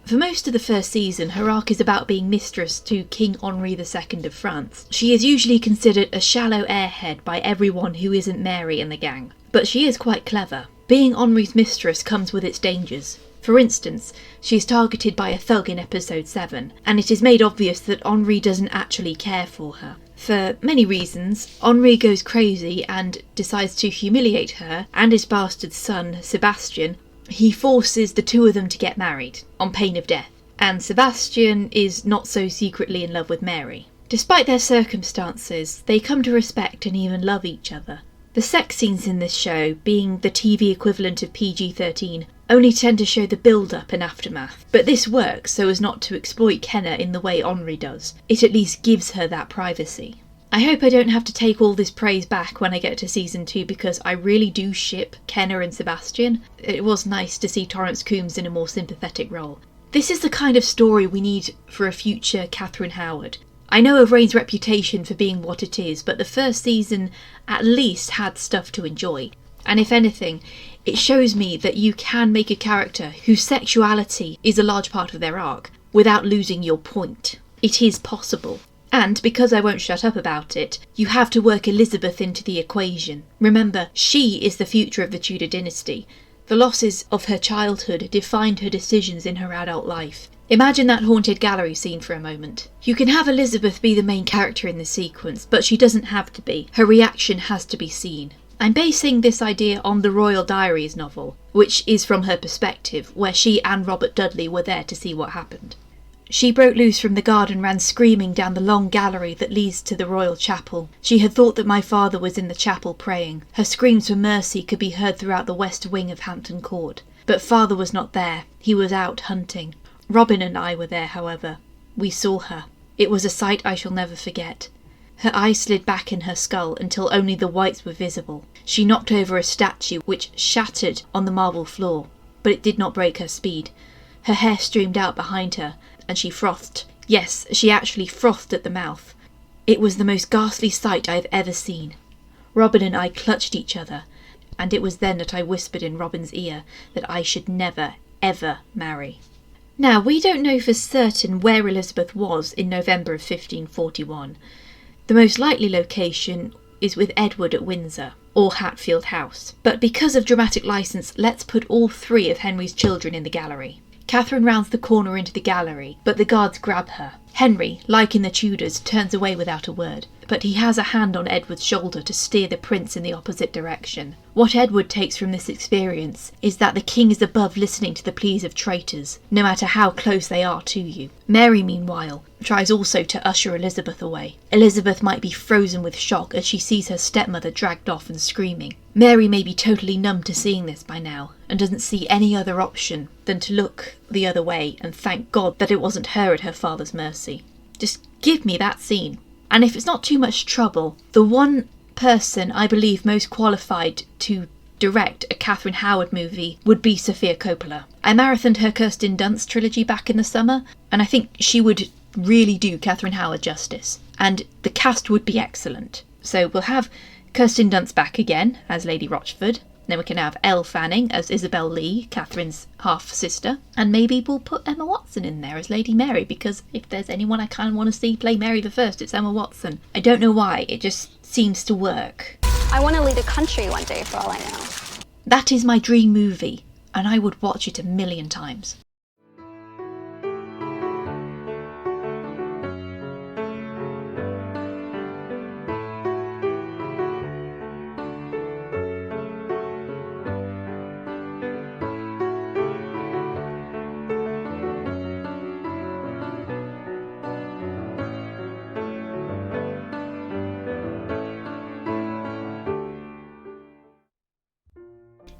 For most of the first season, her arc is about being mistress to King Henri II of France. She is usually considered a shallow airhead by everyone who isn't Mary and the gang, but she is quite clever. Being Henri's mistress comes with its dangers. For instance, she is targeted by a thug in episode 7, and it is made obvious that Henri doesn't actually care for her. For many reasons, Henri goes crazy and decides to humiliate her and his bastard son, Sebastian. He forces the two of them to get married, on pain of death, and Sebastian is not so secretly in love with Mary. Despite their circumstances, they come to respect and even love each other. The sex scenes in this show, being the TV equivalent of PG-13, only tend to show the build-up and aftermath, but this works so as not to exploit Kenna in the way Henri does. It at least gives her that privacy. I hope I don't have to take all this praise back when I get to season 2, because I really do ship Kenna and Sebastian. It was nice to see Torrance Coombs in a more sympathetic role. This is the kind of story we need for a future Katherine Howard. I know of Reign's reputation for being what it is, but the first season at least had stuff to enjoy. And if anything, it shows me that you can make a character whose sexuality is a large part of their arc without losing your point. It is possible. And because I won't shut up about it, you have to work Elizabeth into the equation. Remember, she is the future of the Tudor dynasty. The losses of her childhood defined her decisions in her adult life. Imagine that haunted gallery scene for a moment. You can have Elizabeth be the main character in the sequence, but she doesn't have to be. Her reaction has to be seen. I'm basing this idea on the Royal Diaries novel, which is from her perspective, where she and Robert Dudley were there to see what happened. She broke loose from the guard and ran screaming down the long gallery that leads to the royal chapel. She had thought that my father was in the chapel praying. Her screams for mercy could be heard throughout the west wing of Hampton Court. But father was not there. He was out hunting. Robin and I were there, however. We saw her. It was a sight I shall never forget. Her eyes slid back in her skull until only the whites were visible. She knocked over a statue which shattered on the marble floor, but it did not break her speed. Her hair streamed out behind her, and she frothed. Yes, she actually frothed at the mouth. It was the most ghastly sight I have ever seen. Robin and I clutched each other, and it was then that I whispered in Robin's ear that I should never, ever marry. Now, we don't know for certain where Elizabeth was in November of 1541. The most likely location is with Edward at Windsor, or Hatfield House. But because of dramatic licence, let's put all 3 of Henry's children in the gallery. Catherine rounds the corner into the gallery, but the guards grab her. Henry, like in the Tudors, turns away without a word, but he has a hand on Edward's shoulder to steer the prince in the opposite direction. What Edward takes from this experience is that the king is above listening to the pleas of traitors, no matter how close they are to you. Mary, meanwhile, tries also to usher Elizabeth away. Elizabeth might be frozen with shock as she sees her stepmother dragged off and screaming. Mary may be totally numb to seeing this by now, and doesn't see any other option than to look the other way and thank God that it wasn't her at her father's mercy. Just give me that scene. And if it's not too much trouble, the one person I believe most qualified to direct a Katherine Howard movie would be Sofia Coppola. I marathoned her Kirsten Dunst trilogy back in the summer, and I think she would really do Katherine Howard justice. And the cast would be excellent. So we'll have Kirsten Dunst back again as Lady Rochford. Then we can have Elle Fanning as Isabel Lee, Catherine's half-sister. And maybe we'll put Emma Watson in there as Lady Mary, because if there's anyone I kind of want to see play Mary the First, it's Emma Watson. I don't know why, it just seems to work. I want to lead a country one day, for all I know. That is my dream movie, and I would watch it 1,000,000 times.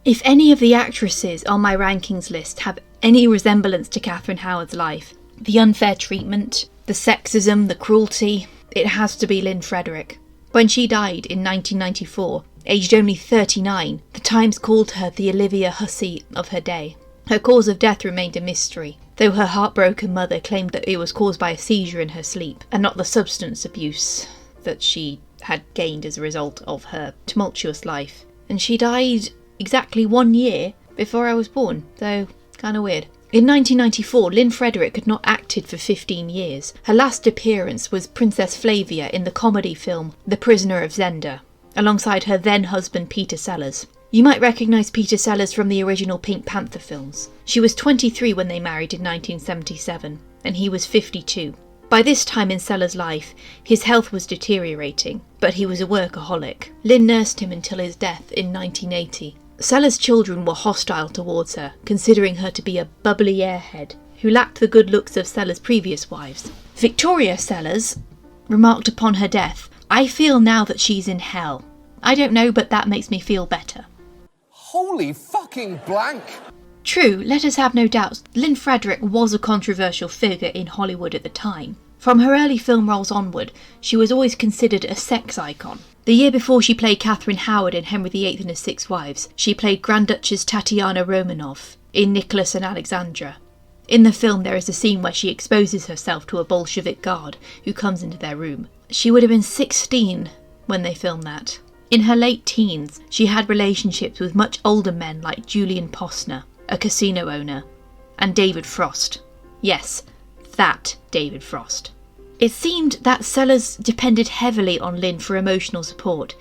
If any of the actresses on my rankings list have any resemblance to Katherine Howard's life, the unfair treatment, the sexism, the cruelty, it has to be Lynne Frederick. When she died in 1994, aged only 39, the Times called her the Olivia Hussey of her day. Her cause of death remained a mystery, though her heartbroken mother claimed that it was caused by a seizure in her sleep, and not the substance abuse that she had gained as a result of her tumultuous life. And she died exactly 1 year before I was born, so kind of weird. In 1994, Lynne Frederick had not acted for 15 years. Her last appearance was Princess Flavia in the comedy film The Prisoner of Zenda, alongside her then-husband Peter Sellers. You might recognise Peter Sellers from the original Pink Panther films. She was 23 when they married in 1977, and he was 52. By this time in Sellers' life, his health was deteriorating, but he was a workaholic. Lynne nursed him until his death in 1980. Sellers' children were hostile towards her, considering her to be a bubbly airhead who lacked the good looks of Sellers' previous wives. Victoria Sellers remarked upon her death, "I feel now that she's in hell. I don't know, but that makes me feel better." Holy fucking blank! True, let us have no doubts, Lynne Frederick was a controversial figure in Hollywood at the time. From her early film roles onward, she was always considered a sex icon. The year before she played Katherine Howard in Henry VIII and His Six Wives, she played Grand Duchess Tatiana Romanov in Nicholas and Alexandra. In the film there is a scene where she exposes herself to a Bolshevik guard who comes into their room. She would have been 16 when they filmed that. In her late teens, she had relationships with much older men like Julian Posner, a casino owner, and David Frost. Yes, that David Frost. It seemed that Sellers depended heavily on Lynne for emotional support.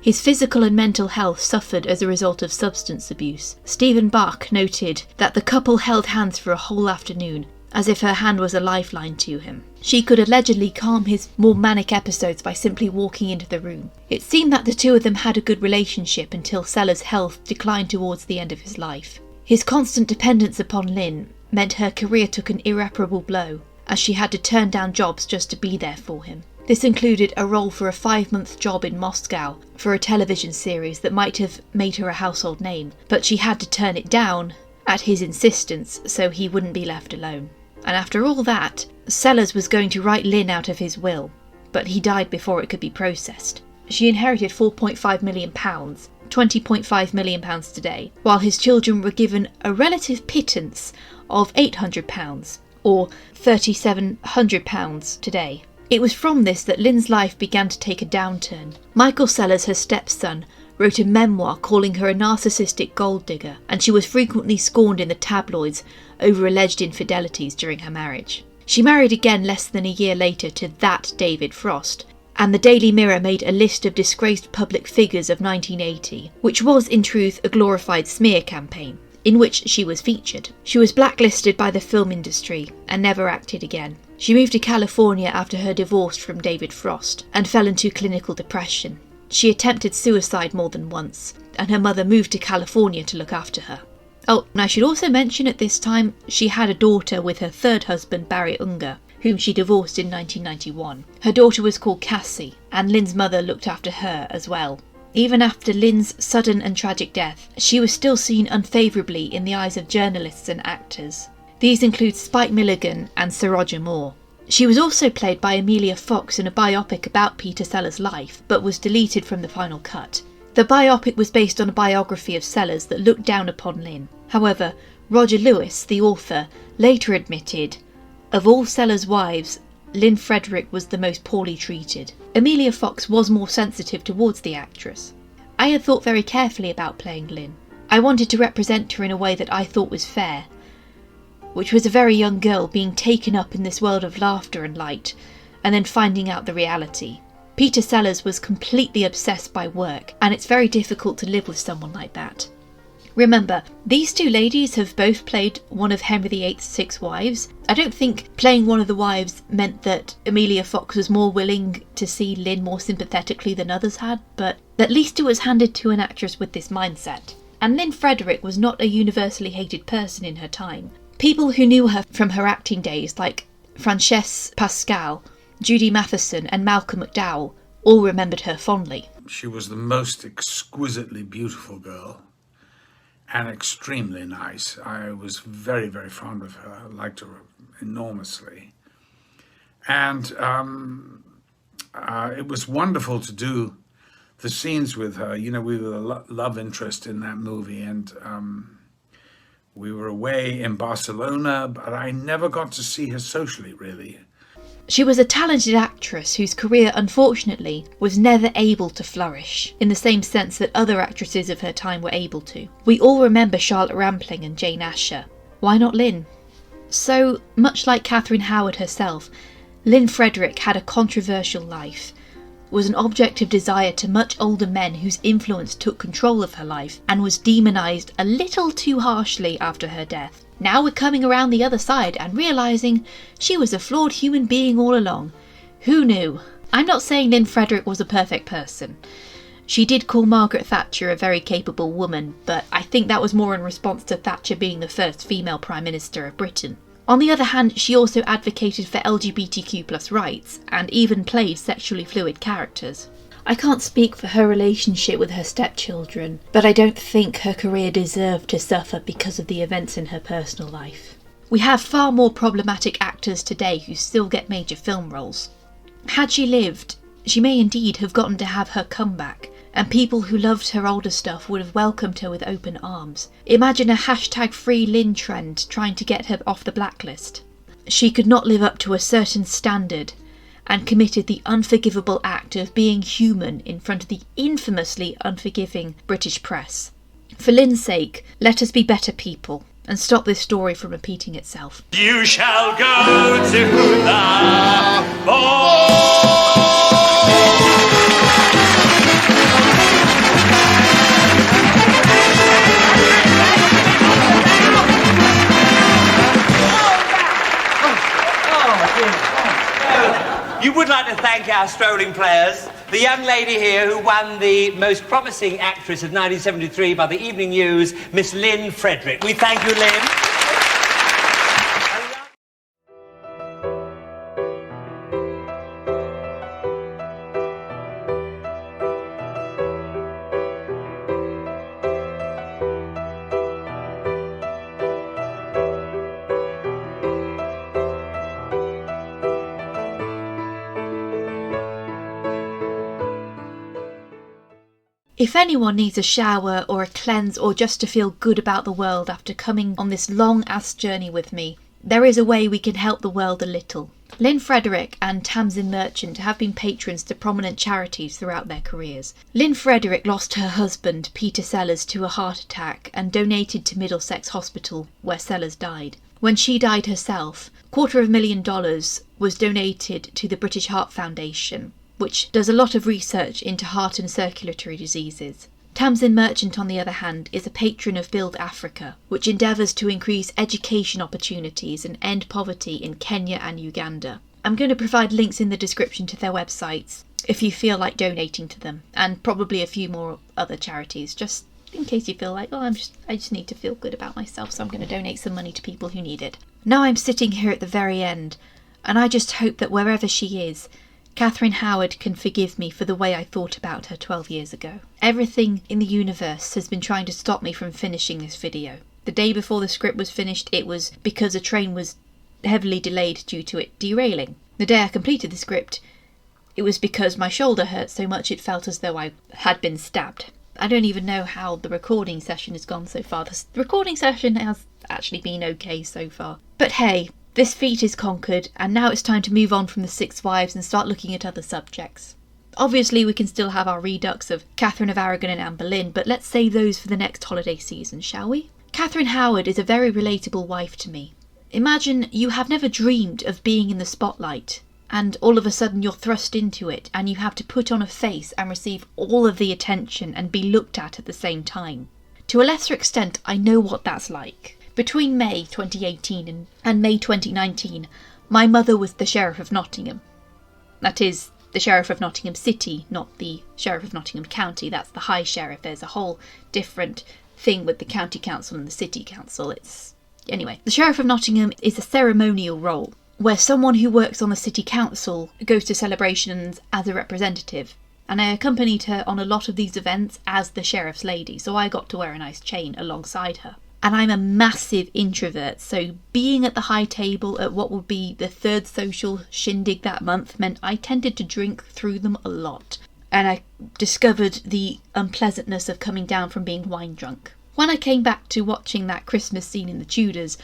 His physical and mental health suffered as a result of substance abuse. Stephen Bach noted that the couple held hands for a whole afternoon, as if her hand was a lifeline to him. She could allegedly calm his more manic episodes by simply walking into the room. It seemed that the two of them had a good relationship until Sellers' health declined towards the end of his life. His constant dependence upon Lynne meant her career took an irreparable blow, as she had to turn down jobs just to be there for him. This included a role for a 5-month job in Moscow for a television series that might have made her a household name, but she had to turn it down at his insistence so he wouldn't be left alone. And after all that, Sellers was going to write Lynne out of his will, but he died before it could be processed. She inherited £4.5 million, £20.5 million today, while his children were given a relative pittance of £800, or £3,700 today. It was from this that Lynne's life began to take a downturn. Michael Sellers, her stepson, wrote a memoir calling her a narcissistic gold digger, and she was frequently scorned in the tabloids over alleged infidelities during her marriage. She married again less than a year later to that David Frost, and the Daily Mirror made a list of disgraced public figures of 1980, which was in truth a glorified smear campaign, in which she was featured. She was blacklisted by the film industry and never acted again. She moved to California after her divorce from David Frost and fell into clinical depression. She attempted suicide more than once, and her mother moved to California to look after her. Oh, and I should also mention at this time she had a daughter with her third husband Barry Unger, whom she divorced in 1991. Her daughter was called Cassie, and Lynne's mother looked after her as well. Even after Lynne's sudden and tragic death, she was still seen unfavourably in the eyes of journalists and actors. These include Spike Milligan and Sir Roger Moore. She was also played by Amelia Fox in a biopic about Peter Sellers' life, but was deleted from the final cut. The biopic was based on a biography of Sellers that looked down upon Lynne. However, Roger Lewis, the author, later admitted, of all Sellers' wives, Lynne Frederick was the most poorly treated. Amelia Fox was more sensitive towards the actress. I had thought very carefully about playing Lynne. I wanted to represent her in a way that I thought was fair, which was a very young girl being taken up in this world of laughter and light, and then finding out the reality. Peter Sellers was completely obsessed by work, and it's very difficult to live with someone like that. Remember, these two ladies have both played one of Henry VIII's 6 wives. I don't think playing one of the wives meant that Amelia Fox was more willing to see Lynne more sympathetically than others had, but at least it was handed to an actress with this mindset. And Lynne Frederick was not a universally hated person in her time. People who knew her from her acting days, like Frances Pascal, Judy Matheson and Malcolm McDowell, all remembered her fondly. She was the most exquisitely beautiful girl, and extremely nice. I was very, very fond of her. I liked her enormously. And it was wonderful to do the scenes with her. You know, we were the love interest in that movie, and we were away in Barcelona, but I never got to see her socially, really. She was a talented actress whose career, unfortunately, was never able to flourish, in the same sense that other actresses of her time were able to. We all remember Charlotte Rampling and Jane Asher. Why not Lynne? So, much like Katherine Howard herself, Lynne Frederick had a controversial life, was an object of desire to much older men whose influence took control of her life and was demonised a little too harshly after her death. Now we're coming around the other side and realising she was a flawed human being all along. Who knew? I'm not saying Lynne Frederick was a perfect person. She did call Margaret Thatcher a very capable woman, but I think that was more in response to Thatcher being the first female Prime Minister of Britain. On the other hand, she also advocated for LGBTQ+ rights, and even played sexually fluid characters. I can't speak for her relationship with her stepchildren, but I don't think her career deserved to suffer because of the events in her personal life. We have far more problematic actors today who still get major film roles. Had she lived, she may indeed have gotten to have her comeback, and people who loved her older stuff would have welcomed her with open arms. Imagine a #Free Lynne trend trying to get her off the blacklist. She could not live up to a certain standard, and committed the unforgivable act of being human in front of the infamously unforgiving British press. For Lynne's sake, let us be better people, and stop this story from repeating itself. You shall go to the ball. You would like to thank our strolling players. The young lady here who won the Most Promising Actress of 1973 by the Evening News, Miss Lynne Frederick. We thank you, Lynne. If anyone needs a shower or a cleanse or just to feel good about the world after coming on this long-ass journey with me, there is a way we can help the world a little. Lynne Frederick and Tamsin Merchant have been patrons to prominent charities throughout their careers. Lynne Frederick lost her husband, Peter Sellers, to a heart attack and donated to Middlesex Hospital, where Sellers died. When she died herself, $250,000 was donated to the British Heart Foundation, which does a lot of research into heart and circulatory diseases. Tamsin Merchant, on the other hand, is a patron of Build Africa, which endeavours to increase education opportunities and end poverty in Kenya and Uganda. I'm going to provide links in the description to their websites if you feel like donating to them, and probably a few more other charities, just in case you feel like, I just need to feel good about myself, so I'm going to donate some money to people who need it. Now I'm sitting here at the very end, and I just hope that wherever she is, Katherine Howard can forgive me for the way I thought about her 12 years ago. Everything in the universe has been trying to stop me from finishing this video. The day before the script was finished, it was because a train was heavily delayed due to it derailing. The day I completed the script, it was because my shoulder hurt so much it felt as though I had been stabbed. I don't even know how the recording session has gone so far. The recording session has actually been okay so far. But hey, this feat is conquered, and now it's time to move on from the Six Wives and start looking at other subjects. Obviously we can still have our redux of Catherine of Aragon and Anne Boleyn, but let's save those for the next holiday season, shall we? Katherine Howard is a very relatable wife to me. Imagine you have never dreamed of being in the spotlight, and all of a sudden you're thrust into it, and you have to put on a face and receive all of the attention and be looked at the same time. To a lesser extent, I know what that's like. Between May 2018 and May 2019, my mother was the Sheriff of Nottingham. That is, the Sheriff of Nottingham City, not the Sheriff of Nottingham County. That's the High Sheriff. There's a whole different thing with the County Council and the City Council. Anyway, the Sheriff of Nottingham is a ceremonial role, where someone who works on the City Council goes to celebrations as a representative. And I accompanied her on a lot of these events as the Sheriff's Lady, so I got to wear a nice chain alongside her. And I'm a massive introvert, so being at the high table at what would be the third social shindig that month meant I tended to drink through them a lot. And I discovered the unpleasantness of coming down from being wine drunk. When I came back to watching that Christmas scene in The Tudors,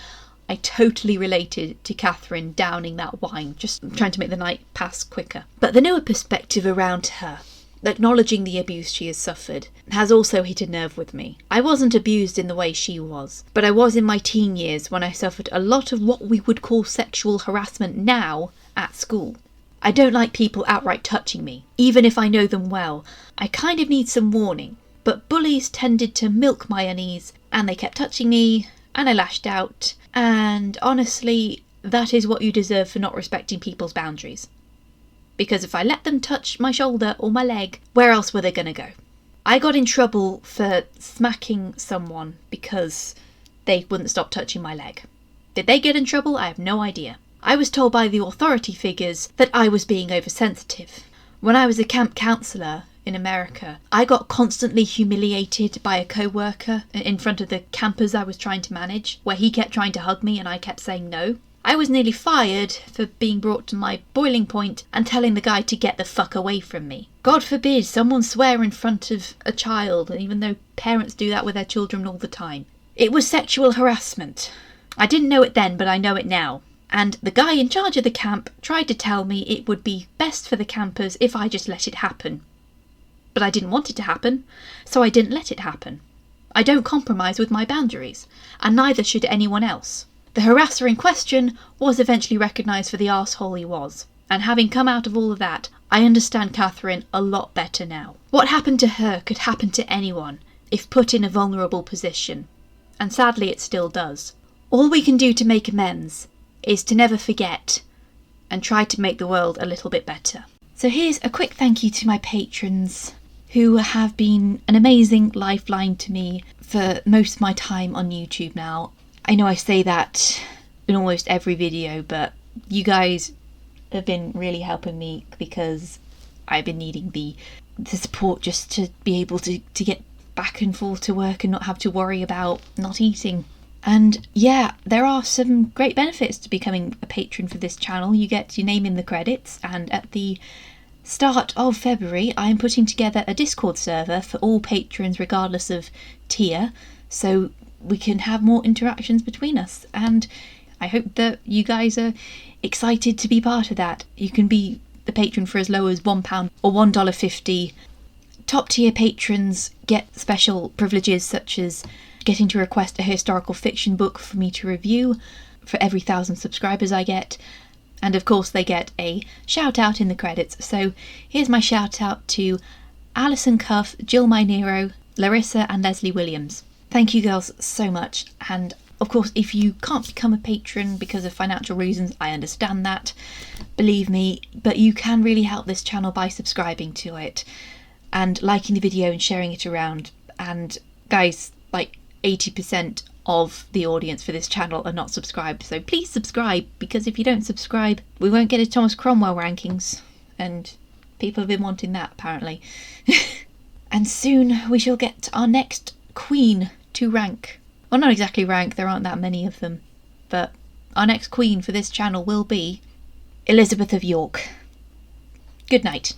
I totally related to Catherine downing that wine, just trying to make the night pass quicker. But the newer perspective around her, acknowledging the abuse she has suffered, has also hit a nerve with me. I wasn't abused in the way she was, but I was in my teen years when I suffered a lot of what we would call sexual harassment now at school. I don't like people outright touching me, even if I know them well. I kind of need some warning. But bullies tended to milk my unease, and they kept touching me, and I lashed out. And honestly, that is what you deserve for not respecting people's boundaries. Because if I let them touch my shoulder or my leg, where else were they going to go? I got in trouble for smacking someone because they wouldn't stop touching my leg. Did they get in trouble? I have no idea. I was told by the authority figures that I was being oversensitive. When I was a camp counsellor in America, I got constantly humiliated by a co-worker in front of the campers I was trying to manage, where he kept trying to hug me and I kept saying no. I was nearly fired for being brought to my boiling point and telling the guy to get the fuck away from me. God forbid someone swear in front of a child, even though parents do that with their children all the time. It was sexual harassment. I didn't know it then, but I know it now. And the guy in charge of the camp tried to tell me it would be best for the campers if I just let it happen. But I didn't want it to happen, so I didn't let it happen. I don't compromise with my boundaries, and neither should anyone else. The harasser in question was eventually recognised for the arsehole he was, and having come out of all of that, I understand Katherine a lot better now. What happened to her could happen to anyone, if put in a vulnerable position, and sadly it still does. All we can do to make amends is to never forget, and try to make the world a little bit better. So here's a quick thank you to my patrons, who have been an amazing lifeline to me for most of my time on YouTube now. I know I say that in almost every video, but you guys have been really helping me because I've been needing the support just to be able to get back and forth to work and not have to worry about not eating. And yeah, there are some great benefits to becoming a patron for this channel. You get your name in the credits, and at the start of February I'm putting together a Discord server for all patrons regardless of tier, so we can have more interactions between us, and I hope that you guys are excited to be part of that. You can be the patron for as low as £1 or $1.50. Top tier patrons get special privileges such as getting to request a historical fiction book for me to review for every 1,000 subscribers I get, and of course they get a shout out in the credits. So here's my shout out to Alison Cuff, Jill Mynero, Larissa and Leslie Williams. Thank you girls so much, and of course if you can't become a patron because of financial reasons, I understand that, believe me, but you can really help this channel by subscribing to it and liking the video and sharing it around. And guys, like 80% of the audience for this channel are not subscribed, so please subscribe, because if you don't subscribe we won't get a Thomas Cromwell rankings, and people have been wanting that apparently. And soon we shall get our next queen to rank. Well, not exactly rank, there aren't that many of them, but our next queen for this channel will be Elizabeth of York. Good night.